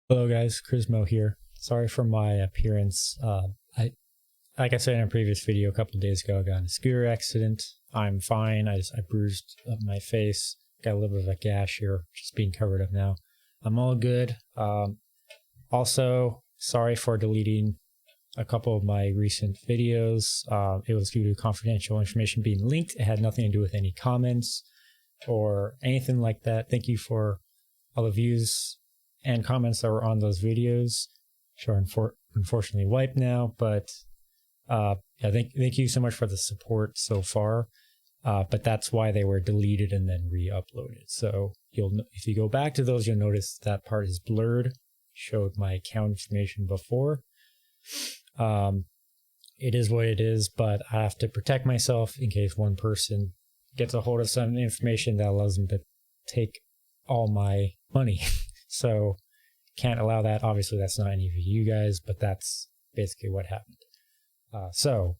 Hello guys, Chrismo here. Sorry for my appearance. Like I said in a previous video a couple of days ago, I got in a scooter accident. I'm fine. I bruised up my face. Got a little bit of a gash here, just being covered up now. I'm all good. Also, sorry for deleting a couple of my recent videos. It was due to confidential information being leaked. It had nothing to do with any comments or anything like that. Thank you for all the views and comments that were on those videos, which are unfortunately wiped now, but yeah, thank you so much for the support so far. But that's why they were deleted and then re-uploaded. So if you go back to those, you'll notice that part is blurred. Showed my account information before. It is what it is, but I have to protect myself in case one person gets a hold of some information that allows them to take all my money. So can't allow that. Obviously, that's not any of you guys, but that's basically what happened. So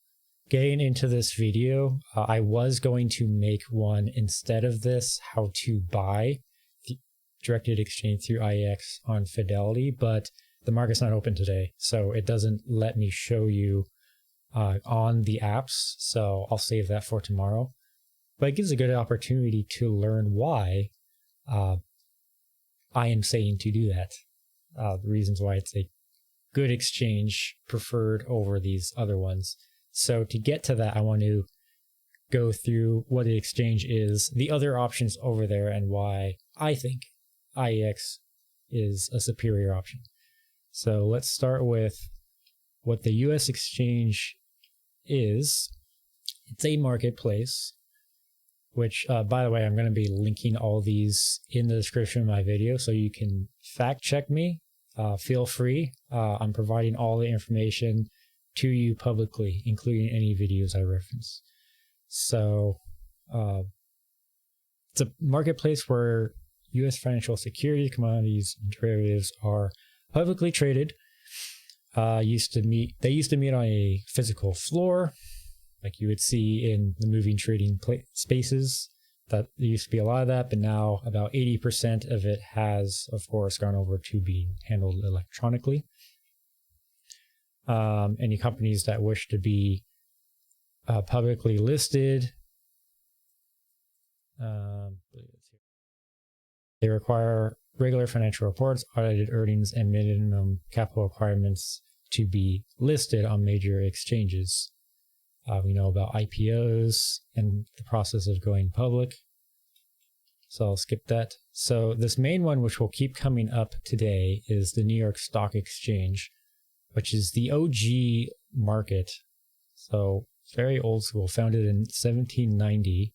getting into this video, I was going to make one instead of this, how to buy the directed exchange through IEX on Fidelity, but the market's not open today, so it doesn't let me show you on the apps. So I'll save that for tomorrow. But it gives a good opportunity to learn why I am saying to do that. The reasons why it's a good exchange preferred over these other ones. So to get to that, I want to go through what the exchange is, the other options over there, and why I think IEX is a superior option. So let's start with what the U.S. exchange is. It's a marketplace, which, by the way, I'm going to be linking all these in the description of my video, so you can fact check me. Feel free. I'm providing all the information to you publicly, including any videos I reference. So it's a marketplace where U.S. financial securities, commodities, and derivatives are publicly traded. They used to meet on a physical floor, like you would see in the moving trading spaces. That there used to be a lot of that, but now about 80% of it has, of course, gone over to being handled electronically. Any companies that wish to be publicly listed, they require regular financial reports, audited earnings, and minimum capital requirements to be listed on major exchanges. We know about IPOs and the process of going public, so I'll skip that. So this main one, which will keep coming up today, is the New York Stock Exchange, which is the OG market. So very old school, founded in 1790.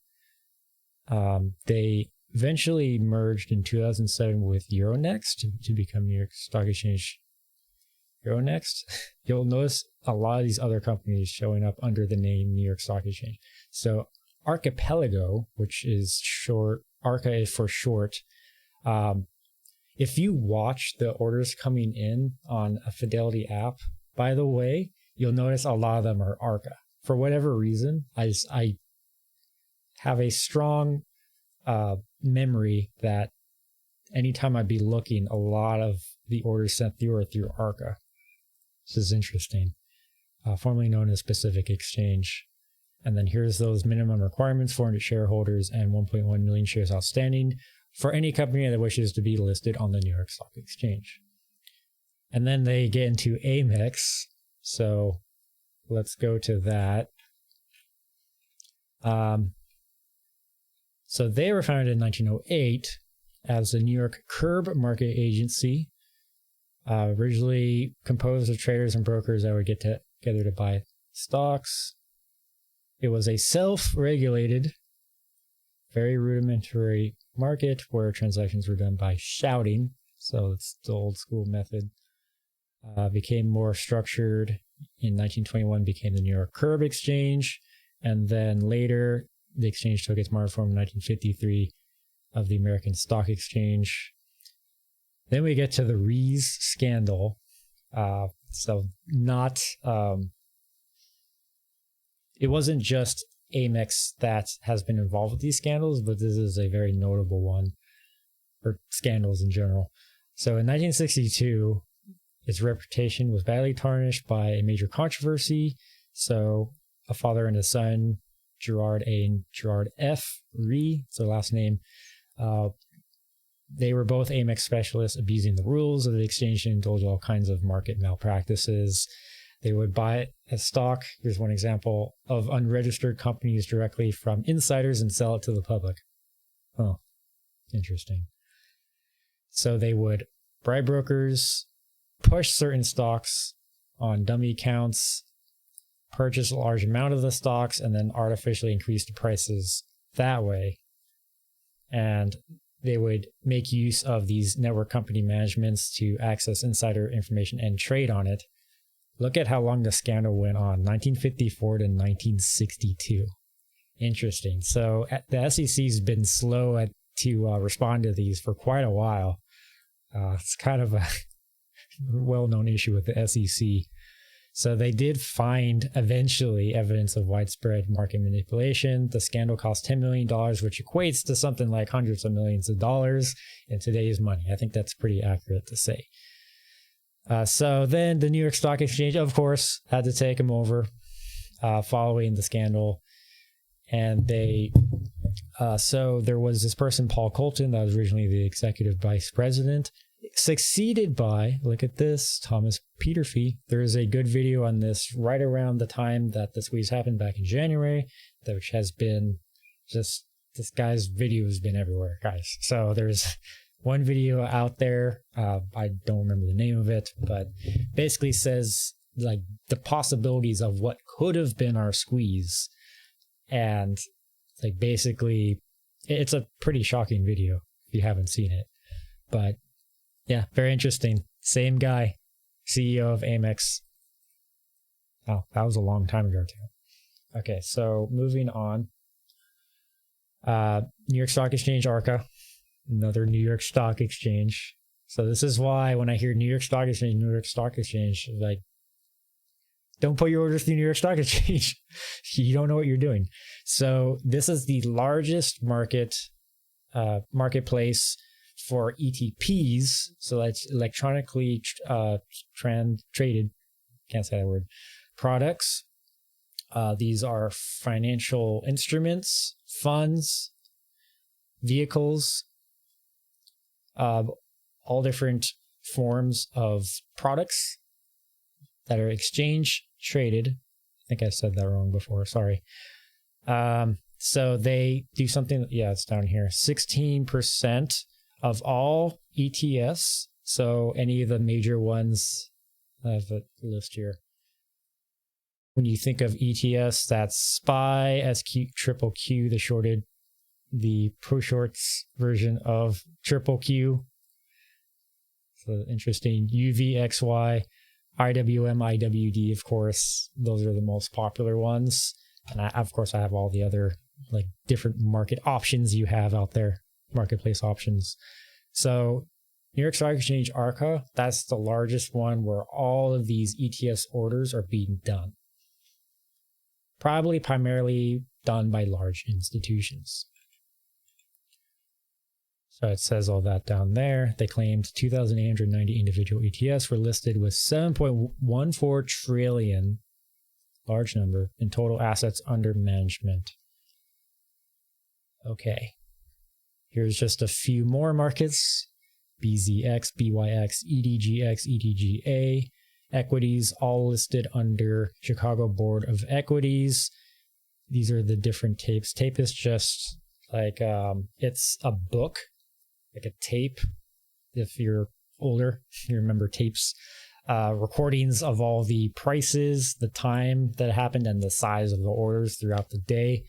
They eventually merged in 2007 with Euronext to become New York Stock Exchange Euronext. You'll notice a lot of these other companies showing up under the name New York Stock Exchange. So Archipelago, which is short, Arca is for short. If you watch the orders coming in on a Fidelity app, by the way, you'll notice a lot of them are Arca. For whatever reason, I have a strong memory that anytime I'd be looking, a lot of the orders sent through are through Arca. This is interesting. Formerly known as Pacific Exchange. And then here's those minimum requirements: 400 shareholders and 1.1 million shares outstanding for any company that wishes to be listed on the New York Stock Exchange. And then they get into Amex. So let's go to that. So they were founded in 1908 as the New York Curb Market Agency, originally composed of traders and brokers that would get together to buy stocks. It was a self-regulated, very rudimentary market where transactions were done by shouting. So it's the old school method. Became more structured in 1921, became the New York Curb Exchange. And then later, the exchange took its modern form in 1953 of the American Stock Exchange. Then we get to the Rees scandal. It wasn't just Amex that has been involved with these scandals, but this is a very notable one, or scandals in general. So in 1962, its reputation was badly tarnished by a major controversy. So a father and a son, Gerard A. and Gerard F. Ree, it's their last name. They were both Amex specialists, abusing the rules of the exchange and indulge all kinds of market malpractices. They would buy a stock, here's one example, of unregistered companies directly from insiders and sell it to the public. Oh, interesting. So they would bribe brokers, push certain stocks on dummy accounts, purchase a large amount of the stocks, and then artificially increase the prices that way. And they would make use of these network company managements to access insider information and trade on it. Look at how long the scandal went on, 1954 to 1962. Interesting. So the SEC's been slow to respond to these for quite a while. It's kind of a well-known issue with the SEC. So they did find eventually evidence of widespread market manipulation. The scandal cost $10 million, which equates to something like hundreds of millions of dollars in today's money. I think that's pretty accurate to say. So then the New York Stock Exchange, of course, had to take them over following the scandal. And so there was this person, Paul Colton, that was originally the executive vice president, succeeded by, look at this, Thomas Peterffy. There is a good video on this right around the time that the squeeze happened back in January, which has been just, this guy's video has been everywhere, guys. So there's one video out there, I don't remember the name of it, but basically says like the possibilities of what could have been our squeeze. And like basically, it's a pretty shocking video if you haven't seen it. But yeah, very interesting. Same guy, CEO of Amex. Oh, that was a long time ago too. Okay, so moving on. New York Stock Exchange, Arca. Another New York Stock Exchange. So this is why when I hear New York Stock Exchange, like, don't put your orders through New York Stock Exchange. You don't know what you're doing. So this is the largest marketplace for ETPs. So that's electronically traded, can't say that word, products. These are financial instruments, funds, vehicles, all different forms of products that are exchange traded. I think I said that wrong before. Sorry. So they do something. Yeah, it's down here. 16% of all ETFs. So any of the major ones, I have a list here. When you think of ETFs, that's SPY, SQ, Triple Q, the pro shorts version of Triple Q. So interesting. UVXY, IWM, IWD, of course. Those are the most popular ones. And of course, I have all the other like different market options you have out there, marketplace options. So New York Stock Exchange, Arca, that's the largest one where all of these ETFs orders are being done. Probably primarily done by large institutions. So it says all that down there. They claimed 2,890 individual ETFs were listed with 7.14 trillion, large number, in total assets under management. Okay. Here's just a few more markets. BZX, BYX, EDGX, EDGA, Equities, all listed under Chicago Board of Equities. These are the different tapes. Tape is just like, it's a book, like a tape. If you're older, you remember tapes. Recordings of all the prices, the time that it happened, and the size of the orders throughout the day.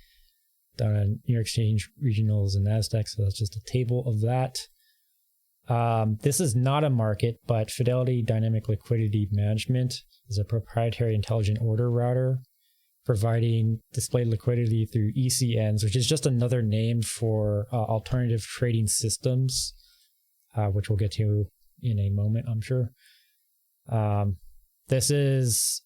Done on New York Exchange, Regionals, and NASDAQ. So that's just a table of that. This is not a market, but Fidelity Dynamic Liquidity Management is a proprietary intelligent order router providing displayed liquidity through ECNs, which is just another name for alternative trading systems, which we'll get to in a moment, I'm sure. This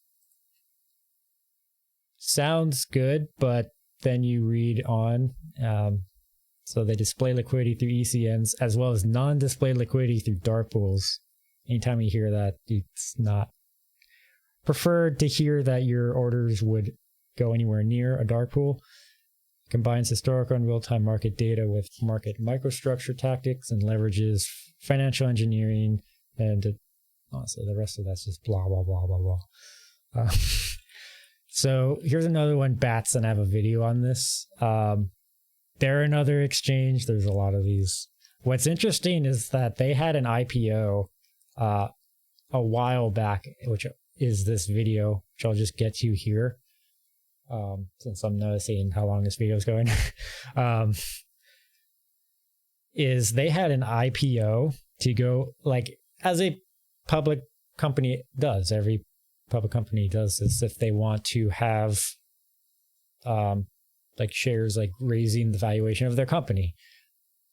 sounds good, but then you read on. So they display liquidity through ECNs as well as non-display liquidity through dark pools. Anytime you hear that, it's not preferred to hear that your orders would go anywhere near a dark pool. It combines historical and real-time market data with market microstructure tactics and leverages financial engineering. And honestly, the rest of that's just blah, blah, blah, blah, blah. So here's another one, BATS, and I have a video on this. They're another exchange. There's a lot of these. What's interesting is that they had an IPO a while back, which is this video, which I'll just get to here, since I'm noticing how long this video is going. Is they had an IPO to go, like, as a public company does. Every public company does this if they want to have like shares, like raising the valuation of their company.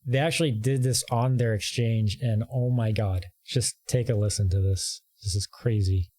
They actually did this on their exchange, and oh my God, just take a listen to this. This is crazy.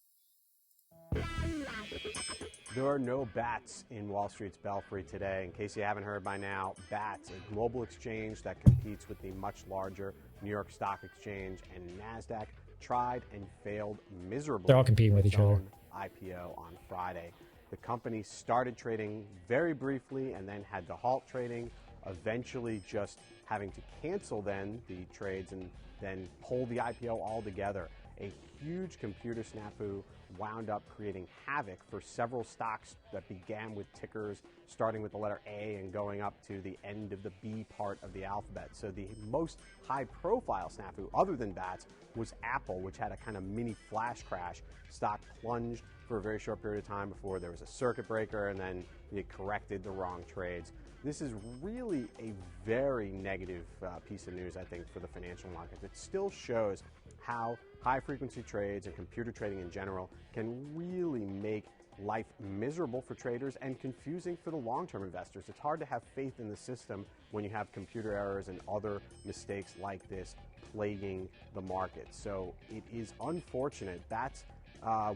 There are no BATS in Wall Street's Belfry today. In case you haven't heard by now, BATS, a global exchange that competes with the much larger New York Stock Exchange and NASDAQ, tried and failed miserably. They're all competing with each other. IPO on Friday. The company started trading very briefly and then had to halt trading, eventually just having to cancel then the trades and then pull the IPO altogether. A huge computer snafu wound up creating havoc for several stocks that began with tickers starting with the letter A and going up to the end of the B part of the alphabet. So the most high-profile snafu, other than BATS, was Apple, which had a kind of mini flash crash. Stock plunged for a very short period of time before there was a circuit breaker, and then it corrected the wrong trades. This is really a very negative piece of news, I think, for the financial markets. It still shows how high-frequency trades and computer trading in general can really make life miserable for traders and confusing for the long-term investors. It's hard to have faith in the system when you have computer errors and other mistakes like this plaguing the market. So it is unfortunate. That's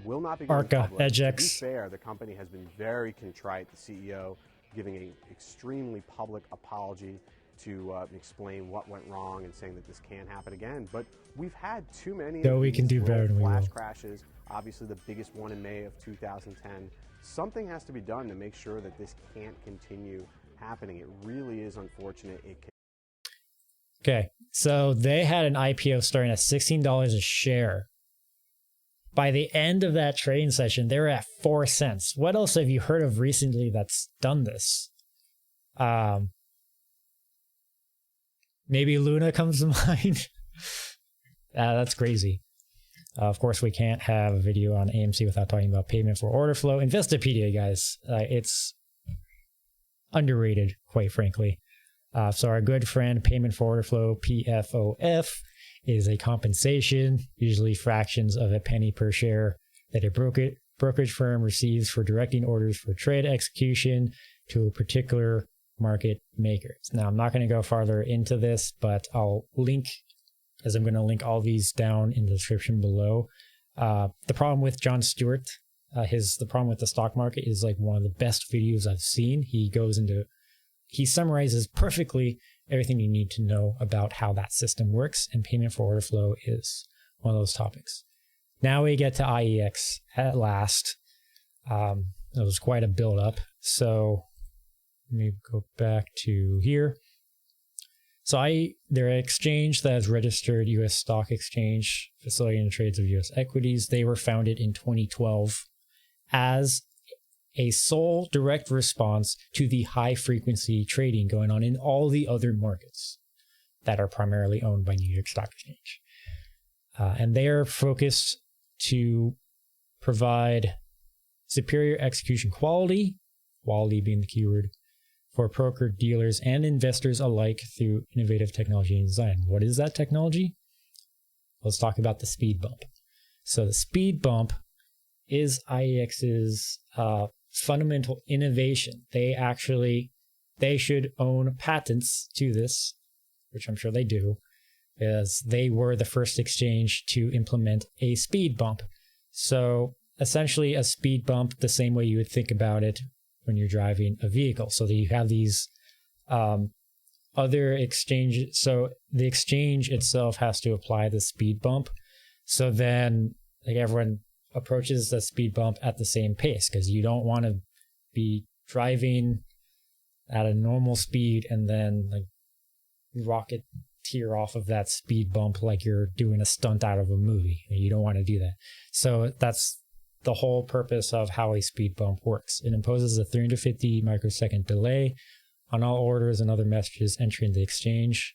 will not be going Arca, public. To be EDGX. fair, the company has been very contrite. The CEO giving an extremely public apology to explain what went wrong and saying that this can't happen again. But we've had too many So we can do better than we flash will. crashes. Obviously, the biggest one in May of 2010. Something has to be done to make sure that this can't continue happening. It really is unfortunate. Okay, so they had an IPO starting at $16 a share. By the end of that trading session, they were at 4 cents. What else have you heard of recently that's done this? Maybe Luna comes to mind. That's crazy. Of course, we can't have a video on AMC without talking about payment for order flow. Investopedia, guys, it's underrated, quite frankly. So our good friend payment for order flow, PFOF, is a compensation, usually fractions of a penny per share, that a brokerage firm receives for directing orders for trade execution to a particular market maker. Now, I'm not going to go farther into this, but I'll link, as I'm going to link all these down in the description below. The problem with John Stewart, the problem with the stock market is like one of the best videos I've seen. He summarizes perfectly everything you need to know about how that system works, and payment for order flow is one of those topics. Now we get to IEX at last. It was quite a build-up. So let me go back to here. So they're an exchange that is registered U.S. stock exchange, facilitating the trades of U.S. equities. They were founded in 2012 as a sole direct response to the high-frequency trading going on in all the other markets that are primarily owned by New York Stock Exchange. And they are focused to provide superior execution quality being the keyword, for broker dealers and investors alike through innovative technology and design. What is that technology? Let's talk about the speed bump. So the speed bump is IEX's fundamental innovation. They should own patents to this, which I'm sure they do, as they were the first exchange to implement a speed bump. So essentially a speed bump, the same way you would think about it when you're driving a vehicle. So that you have these other exchanges. So the exchange itself has to apply the speed bump. So then like everyone approaches the speed bump at the same pace, because you don't want to be driving at a normal speed and then like rocketeer off of that speed bump like you're doing a stunt out of a movie. You don't want to do that. So that's the whole purpose of how a speed bump works. It imposes a 350 microsecond delay on all orders and other messages entering the exchange.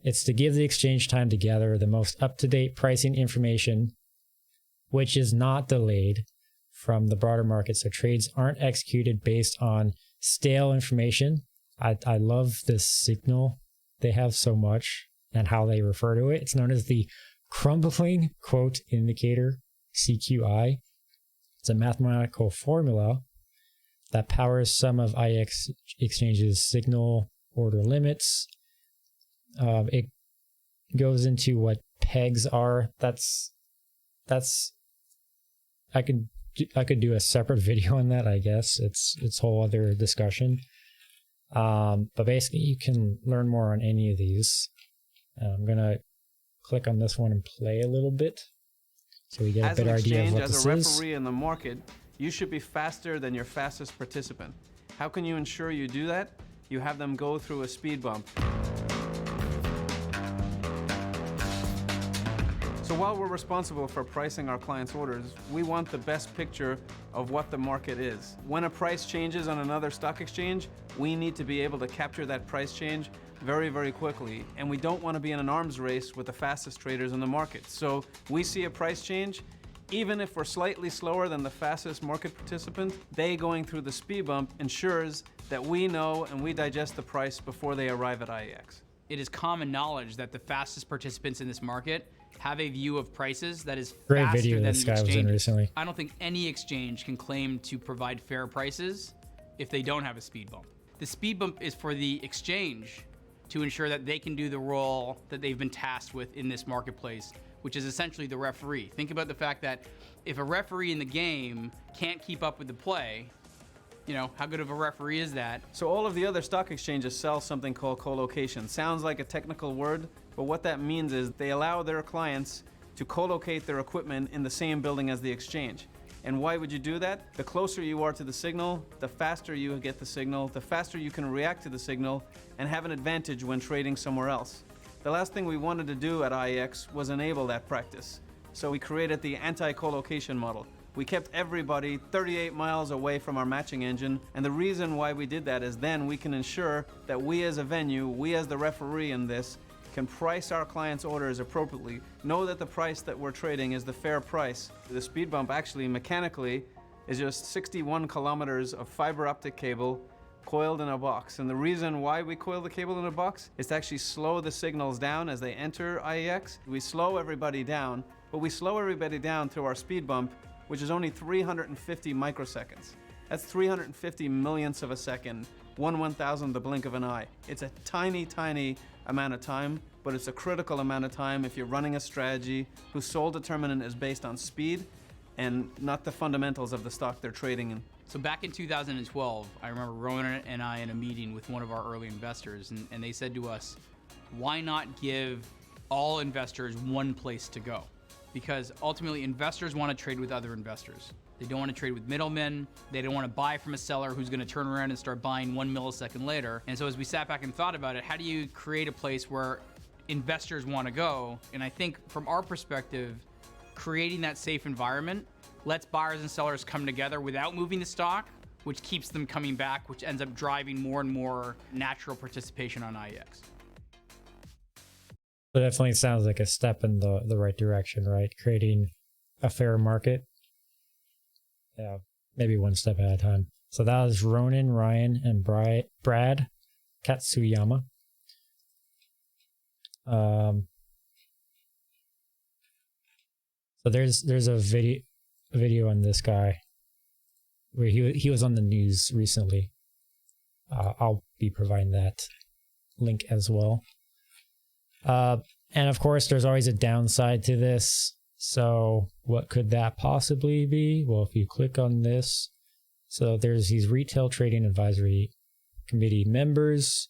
It's to give the exchange time to gather the most up-to-date pricing information, which is not delayed from the broader market, so trades aren't executed based on stale information. I love this signal they have so much and how they refer to it. It's known as the crumbling quote indicator, CQI. It's a mathematical formula that powers some of IEX exchanges' signal order limits. It goes into what pegs are. That's I could do a separate video on that, I guess. It's a whole other discussion. But basically you can learn more on any of these. I'm gonna click on this one and play a little bit so we get a better idea of what this is. As a referee in the market, you should be faster than your fastest participant. How can you ensure you do that? You have them go through a speed bump. So while we're responsible for pricing our clients' orders, we want the best picture of what the market is. When a price changes on another stock exchange, we need to be able to capture that price change very, very quickly. And we don't want to be in an arms race with the fastest traders in the market. So we see a price change, even if we're slightly slower than the fastest market participant, they going through the speed bump ensures that we know and we digest the price before they arrive at IEX. It is common knowledge that the fastest participants in this market have a view of prices that is Great faster video than this the guy was in exchanges. recently. I don't think any exchange can claim to provide fair prices if they don't have a speed bump. The speed bump is for the exchange to ensure that they can do the role that they've been tasked with in this marketplace, which is essentially the referee. Think about the fact that if a referee in the game can't keep up with the play, you know, how good of a referee is that? So all of the other stock exchanges sell something called co-location. Sounds like a technical word, but what that means is they allow their clients to co-locate their equipment in the same building as the exchange. And why would you do that? The closer you are to the signal, the faster you get the signal, the faster you can react to the signal and have an advantage when trading somewhere else. The last thing we wanted to do at IEX was enable that practice. So we created the anti-co-location model. We kept everybody 38 miles away from our matching engine, and the reason why we did that is then we can ensure that we as a venue, we as the referee in this, can price our clients' orders appropriately, know that the price that we're trading is the fair price. The speed bump actually mechanically is just 61 kilometers of fiber optic cable coiled in a box. And the reason why we coil the cable in a box is to actually slow the signals down as they enter IEX. We slow everybody down, but we slow everybody down through our speed bump, which is only 350 microseconds. That's 350 millionths of a second, 1/1000 the blink of an eye. It's a tiny, tiny amount of time, but it's a critical amount of time if you're running a strategy whose sole determinant is based on speed and not the fundamentals of the stock they're trading in. So back in 2012, I remember Ronan and I in a meeting with one of our early investors, and they said to us, why not give all investors one place to go? Because ultimately investors want to trade with other investors. They don't want to trade with middlemen. They don't want to buy from a seller who's going to turn around and start buying 1 millisecond later. And so as we sat back and thought about it, how do you create a place where investors want to go? And I think from our perspective, creating that safe environment lets buyers and sellers come together without moving the stock, which keeps them coming back, which ends up driving more and more natural participation on IEX. It definitely sounds like a step in the right direction, right? Creating a fair market. Yeah, maybe one step at a time. So that was Ronan, Ryan, and Brad Katsuyama. So there's a video on this guy where he was on the news recently. I'll be providing that link as well. And of course, there's always a downside to this. So what could that possibly be? Well, if you click on this, so there's these retail trading advisory committee members,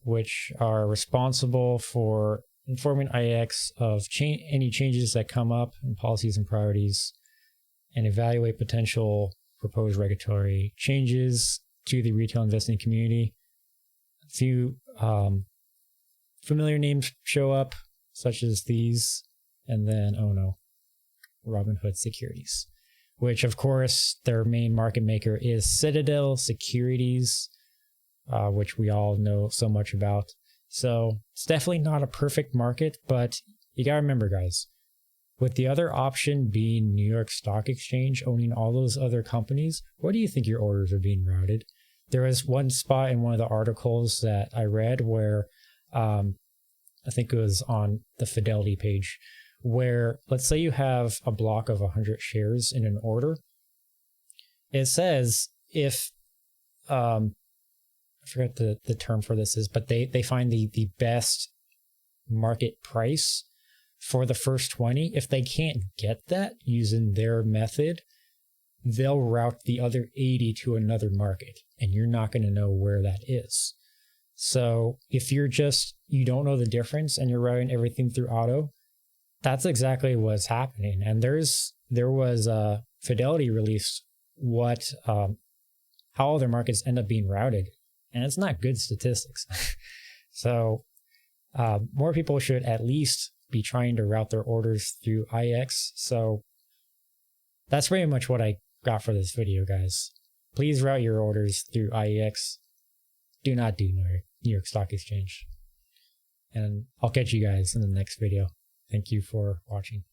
which are responsible for informing IEX of any changes that come up in policies and priorities, and evaluate potential proposed regulatory changes to the retail investing community. A few familiar names show up, such as these, and then, oh no, Robinhood Securities, which of course their main market maker is Citadel Securities, which we all know so much about. So it's definitely not a perfect market, but you gotta remember, guys, with the other option being New York Stock Exchange owning all those other companies, where do you think your orders are being routed? There was one spot in one of the articles that I read where I think it was on the Fidelity page, where let's say you have a block of 100 shares in an order. It says if, I forget the term for this is, but they find the best market price for the first 20. If they can't get that using their method, they'll route the other 80 to another market, and you're not going to know where that is. So if you don't know the difference and you're routing everything through auto, that's exactly what's happening. And there was Fidelity released how other markets end up being routed, and it's not good statistics. So more people should at least be trying to route their orders through IEX. So that's pretty much what I got for this video, guys. Please route your orders through IEX. Do not do New York Stock Exchange. And I'll catch you guys in the next video. Thank you for watching.